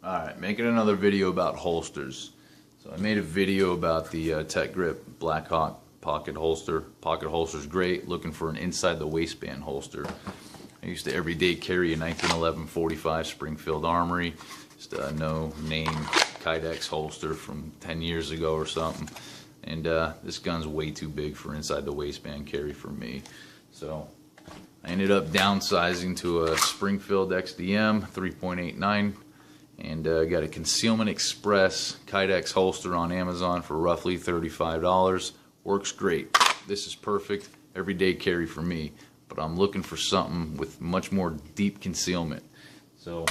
Alright, making another video about holsters. So I made a video about the tecgrip Blackhawk pocket holster. Pocket holster's great, looking for an inside the waistband holster. I used to everyday carry a 1911 45 Springfield Armory, just a no name kydex holster from 10 years ago or something. And this gun's way too big for inside the waistband carry for me. So I ended up downsizing to a Springfield XDM 3.89 and got a Concealment Express kydex holster on Amazon for roughly $35. Works great. This is perfect everyday carry for me, but I'm looking for something with much more deep concealment. So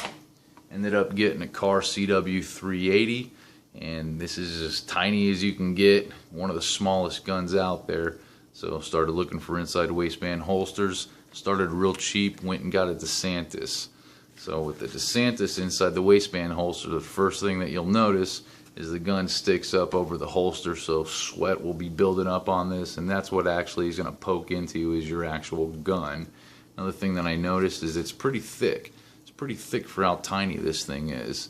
ended up getting a KAHR CW 380, and this is as tiny as you can get, one of the smallest guns out there. So started looking for inside waistband holsters, started real cheap, went and got a Desantis. So with the Desantis inside the waistband holster, the first thing that you'll notice is the gun sticks up over the holster, so sweat will be building up on this, and that's what actually is going to poke into is your actual gun. Another thing that I noticed is it's pretty thick. It's pretty thick for how tiny this thing is.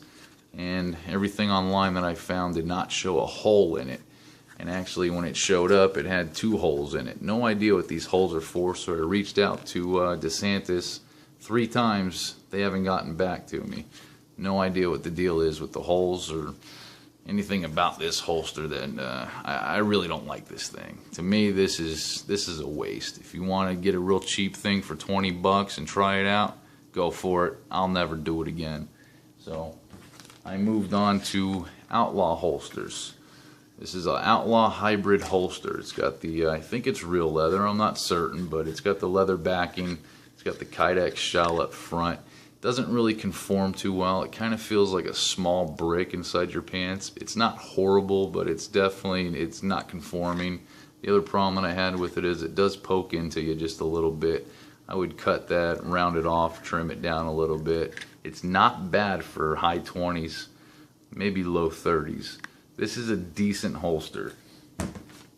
And everything online that I found did not show a hole in it. And actually when it showed up, it had 2 holes in it. No idea what these holes are for, so I reached out to Desantis 3 times. They haven't gotten back to me. No idea what the deal is with the holes or anything about this holster. That I really don't like this thing. To me, this is a waste. If you want to get a real cheap thing for 20 bucks and try it out, go for it. I'll never do it again. So I moved on to Outlaw holsters. This is an Outlaw hybrid holster. It's got the, I think it's real leather, I'm not certain, but it's got the leather backing. It's got the kydex shell up front. Doesn't really conform too well. It kind of feels like a small brick inside your pants. It's not horrible, but it's not conforming. The other problem that I had with it is it does poke into you just a little bit. I would cut that, round it off, trim it down a little bit. It's not bad for high 20s, maybe low 30s. This is a decent holster.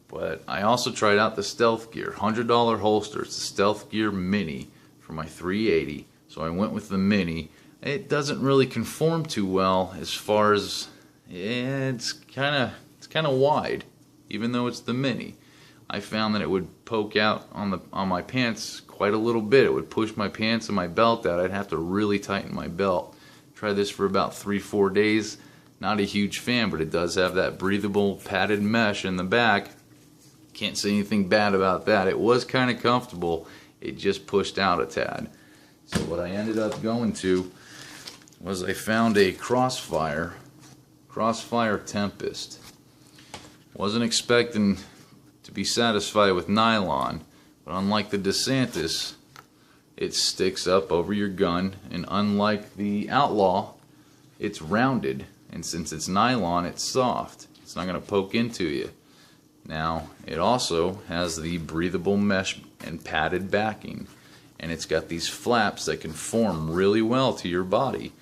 But I also tried out the Stealthgear, $100 holster. It's the Stealthgear Mini for my 380. So I went with the Mini. It doesn't really conform too well as far as, it's kind of wide, even though it's the Mini. I found that it would poke out on my pants quite a little bit. It would push my pants and my belt out. I'd have to really tighten my belt. Tried this for about 3-4 days. Not a huge fan, but it does have that breathable padded mesh in the back. Can't say anything bad about that. It was kind of comfortable. It just pushed out a tad. So what I ended up going to was I found a Crossfire Tempest. Wasn't expecting to be satisfied with nylon, but unlike the Desantis, it sticks up over your gun, and unlike the Outlaw, it's rounded, and since it's nylon, it's soft. It's not going to poke into you. Now, it also has the breathable mesh and padded backing, and it's got these flaps that can form really well to your body.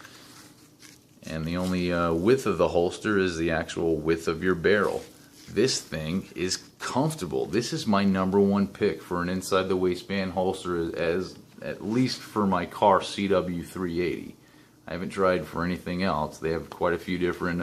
And the only width of the holster is the actual width of your barrel. This thing is comfortable. This is my #1 pick for an inside the waistband holster, as at least for my KAHR CW 380. I haven't tried for anything else. They have quite a few different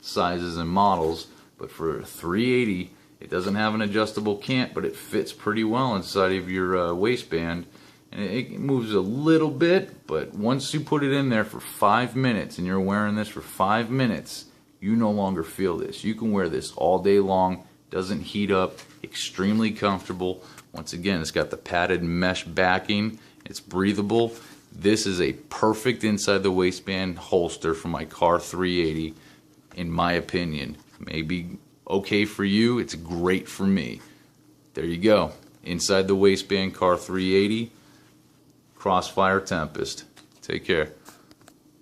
sizes and models, but for 380, it doesn't have an adjustable cant, but it fits pretty well inside of your waistband. And it moves a little bit, but once you put it in there for 5 minutes and you're wearing this for 5 minutes, you no longer feel this. You can wear this all day long. Doesn't heat up. Extremely comfortable. Once again, it's got the padded mesh backing. It's breathable. This is a perfect inside the waistband holster for my KAHR 380, in my opinion. Maybe okay for you. It's great for me. There you go. Inside the waistband KAHR 380. Crossfire Tempest. Take care.